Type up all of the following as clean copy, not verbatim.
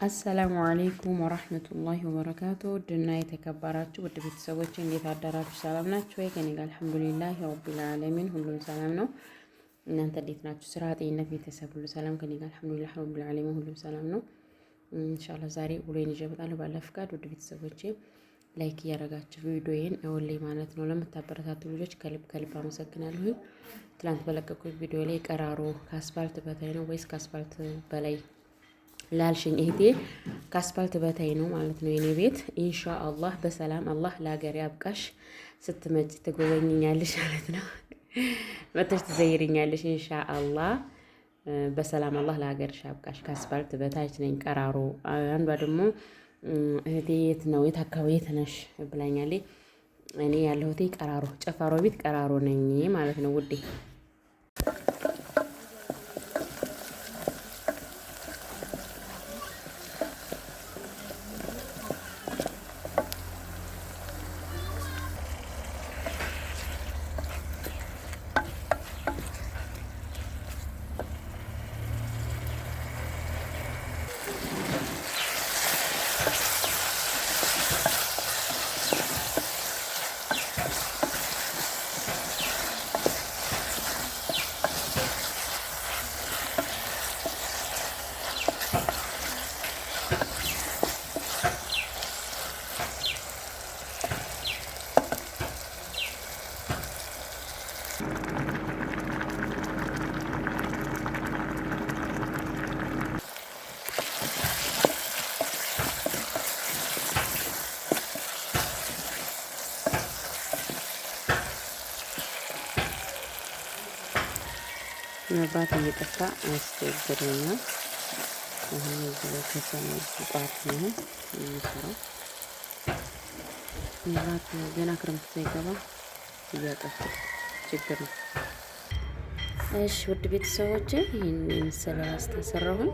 አሰላሙ አለይኩም ወራህመቱላሂ ወበረካቱ ድና የተከበራችሁ ውድ ቤተሰቦች እንዴት አደራችሁ? ሰላም ናችሁ ወይ? ከኔ ጋር አልሐምዱሊላህ ረቢል ዓለሚን ሁሉም ሰላም ነው። እናንተ እንዴት ናችሁ? ስራ፣ ጤንነት፣ ቤተሰብ ሁሉ ሰላም? ከኔ ጋር አልሐምዱሊላህ ረቢል ዓለሚን ሁሉም ሰላም ነው። ኢንሻአላህ ዛሬ ውሎዬን ይዤ እመጣለሁ ባለ ፍቃድ። ውድ ቤተሰቦቼ ላይክ እያደረጋችሁ ቪዲዮዬን ወላሂ ማለት ነው ለምታበረታቱ ልጆች ከልብ ከልብ አመሰግናለሁ። ትላንት በለቀቁት ቪዲዮ ላይ ቀራሮ ከአስፋልት በታይ ነው ወይስ ከአስፋልት በላይ ላልሽኝ እህቴ ከአስፋልት በታይ ነው ማለት ነው የኔ ቤት። ኢንሻአላህ በሰላም አላህ ለሀገር ያብቃሽ። ስትመጪ ትጎበኝኛለሽ ማለት ነው። መተሽ ትዘይርኛለሽ ኢንሻአላህ። በሰላም አላህ ለሀገርሽ ያብቃሽ። ከአስፋልት በታች ነኝ ቀራሮ። አንዷ ደግሞ እህቴ የት ነው የት አካባቢ የት ነሽ ብላኛለች። እኔ ያለሁት ቀራሮ ጨፋሮ ቤት ቀራሮ ነኝ ማለት ነው ውዴ። መብራት እየጠፋ አስቸግሮኛል። አሁን እዚህ ከሰማይ ጧት ነው የሚሰራው። መብራት ገና ክረምት ሳይገባ እያጠፋ ችግር ነው። እሺ ውድ ቤተሰቦቼ ይህን የመሰለ አስተሰራሁኝ።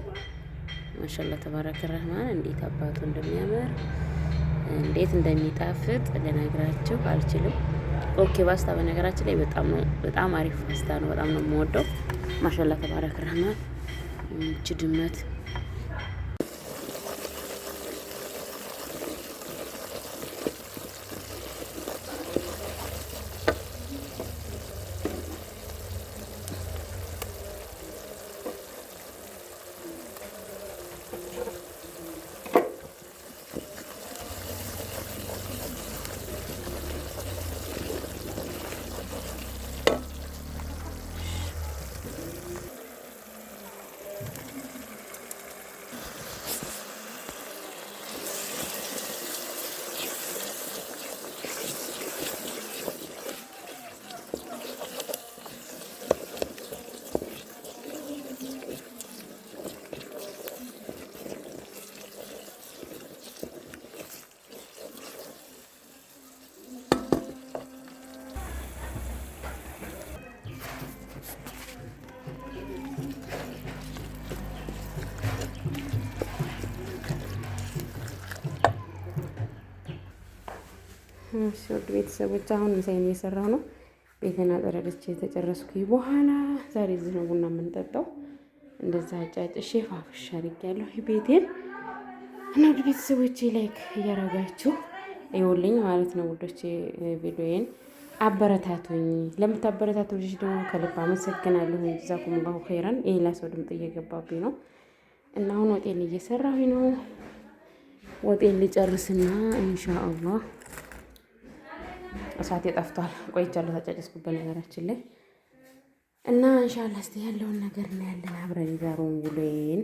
ማሻአላህ ተባረከ ረህማን። እንዴት አባቱ እንደሚያምር እንዴት እንደሚጣፍጥ ልነግራችሁ አልችልም። ኦኬ ፓስታ በነገራችን ላይ በጣም አሪፍ ፓስታ ነው። በጣም ነው የምወደው። ማሻአላህ ተባረከ ረህማን። እቺ ድመት ውድ ቤተሰቦች አሁን ምሳዬን እየሰራሁ ነው። ቤቴን አጠራርቼ የተጨረስኩኝ በኋላ ዛሬ እዚህ ነው ቡና የምንጠጣው። እንደዛ አጫጭሼ ፋፍሽ አድርጌያለሁ ቤቴን እና ውድ ቤተሰቦቼ ላይክ እያረጋችሁ ይኸውልኝ ማለት ነው ውዶቼ። ቪዲዮዬን አበረታቱኝ። ለምታበረታቱ ልጅ ደግሞ ከልብ አመሰግናለሁ። ጀዛኩሙላሁ ኸይራን። የሌላ ሰው ድምፅ እየገባብኝ ነው እና አሁን ወጤን እየሰራሁኝ ነው። ወጤን ልጨርስና ኢንሻአላህ እሳቴ ጠፍቷል። ቆይቻለሁ ታጫጭስኩበት ነገራችን ላይ እና ኢንሻአላህ እስቲ ያለውን ነገር እናያለን አብረን የዛሬውን ውሎዬን።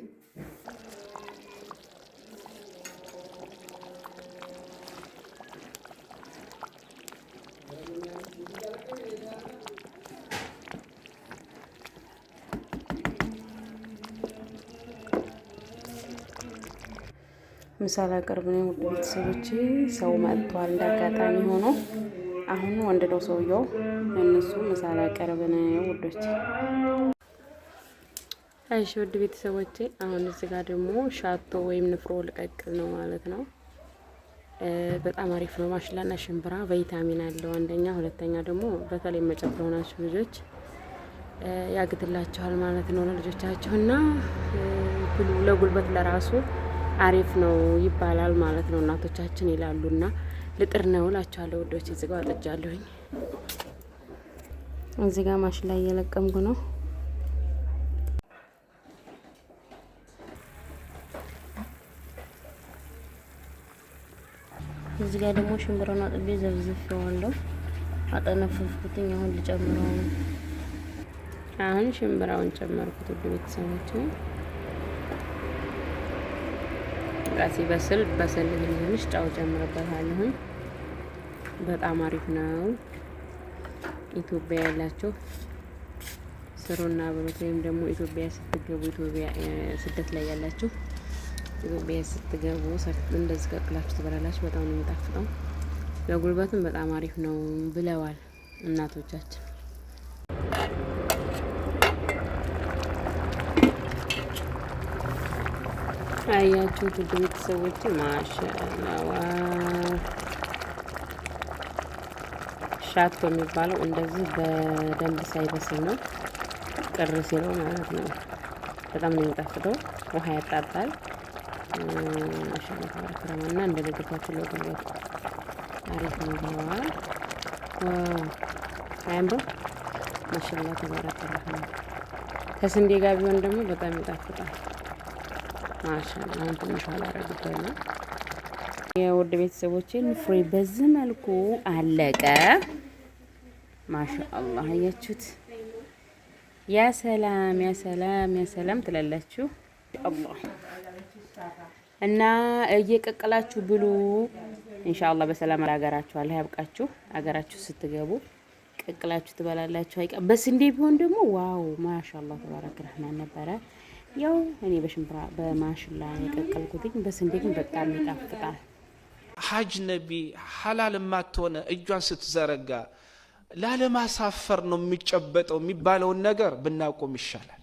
ምሳሌ አቅርብ ነው ውድ ቤተሰቦቼ። ሰው መጥቷል እንዳጋጣሚ ሆኖ አሁን ወንድ ነው ሰውየው። እነሱ ምሳሌ አቀርብ ነው ውዶች። እሺ ውድ ቤተሰቦቼ አሁን እዚህ ጋር ደግሞ ሻቶ ወይም ንፍሮ ልቀቅል ነው ማለት ነው። በጣም አሪፍ ነው። ማሽላና ሽምብራ ቫይታሚን አለው አንደኛ፣ ሁለተኛ ደግሞ በተለይ መጨፍ ለሆናችሁ ልጆች ያግትላችኋል ማለት ነው ለልጆቻችሁና ለጉልበት ለራሱ አሪፍ ነው ይባላል ማለት ነው እናቶቻችን ይላሉና ልጥር ነው እላችኋለሁ ወዶች። እዚህ ጋር አጥጃለሁኝ። እዚህ ጋር ማሽላ እየለቀምኩ ነው። እዚህ ጋር ደግሞ ሽምብራውን አጥቤ ዘብዝፌዋለሁ። አጠነፈፍኩትኝ። አሁን ልጨምረው ነው። አሁን ሽምብራውን ጨመርኩት ውድ ቤተሰቦች። ጋሲ በስል ትንሽ ጫው ጨምርበታለሁ። በጣም አሪፍ ነው። ኢትዮጵያ ያላችሁ ስሩና ብሉት። ወይም ደግሞ ኢትዮጵያ ስትገቡ ኢትዮጵያ ስደት ላይ ያላችሁ ኢትዮጵያ ስትገቡ እንደዚህ ቀቅላችሁ ትበላላችሁ። በጣም ነው የሚጣፍጠው። ለጉልበትም በጣም አሪፍ ነው ብለዋል እናቶቻችን። አያችሁ ውድ ቤተሰቦች ማሻአላህ ሻቶ የሚባለው እንደዚህ በደንብ ሳይበስል ነው ቅር ሲለው ማለት ነው። በጣም ነው የሚጣፍጠው። ውሃ ያጣጣል። ማሻአላህ ተባረከረማና እንደነገርኳችሁ ለጉልበት አሪፍ ነው ብለዋል። አያምሩ ማሻአላህ ተባረከረማ። ከስንዴ ጋር ቢሆን ደግሞ በጣም ይጣፍጣል። ማሻአላህ አሁን ትንሽ አላረግበት ነው። የውድ ቤተሰቦችን ፍሬ በዚህ መልኩ አለቀ። ማሻአላህ አያችሁት? ያ ሰላም ያ ሰላም ያ ሰላም ትላላችሁ አላህ። እና እየቀቀላችሁ ብሉ ኢንሻአላህ። በሰላም አገራችሁ አላህ ያብቃችሁ። አገራችሁ ስትገቡ ቀቅላችሁ ትበላላችሁ። አይቀ በስንዴ ቢሆን ደግሞ ዋው ማሻአላህ ተባረከ ረህማን ነበረ። ያው እኔ በሽምብራ በማሽላ የቀቀልኩትኝ በስንዴ ግን በጣም ይጣፍጣል። ሐጅ ነቢ ሐላል ማትሆነ እጇን ስትዘረጋ ላለማሳፈር ነው የሚጨበጠው የሚባለውን ነገር ብናቆም ይሻላል።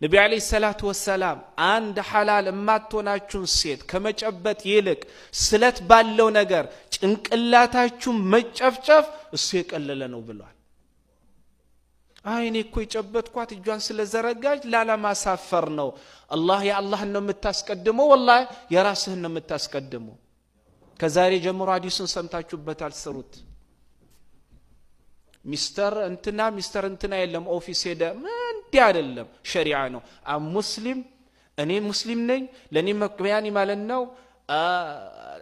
ነቢ አለይሂ ሰላቱ ወሰላም አንድ ሐላል ማትሆናችሁን ሴት ከመጨበጥ ይልቅ ስለት ባለው ነገር ጭንቅላታችሁ መጨፍጨፍ እሱ የቀለለ ነው ብሏል። አይኔ እኮ የጨበጥኳት እጇን ስለዘረጋጅ ላለማሳፈር ነው። አላህ የአላህን ነው የምታስቀድመው፣ ወላሂ የራስህን ነው የምታስቀድመው። ከዛሬ ጀምሮ ሐዲሱን ሰምታችሁበታል፣ ስሩት። ሚስተር እንትና የለም ኦፊስ ሄደ እንዲህ አይደለም፣ ሸሪዓ ነው። ሙስሊም እኔ ሙስሊም ነኝ ለኔ መቅበያኒ ማለት ነው።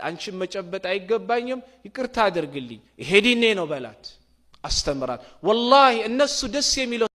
አንቺን መጨበጥ አይገባኝም፣ ይቅርታ አድርግልኝ፣ ይሄ ዲኔ ነው በላት፣ አስተምራት። ወላሂ እነሱ ደስ የሚለው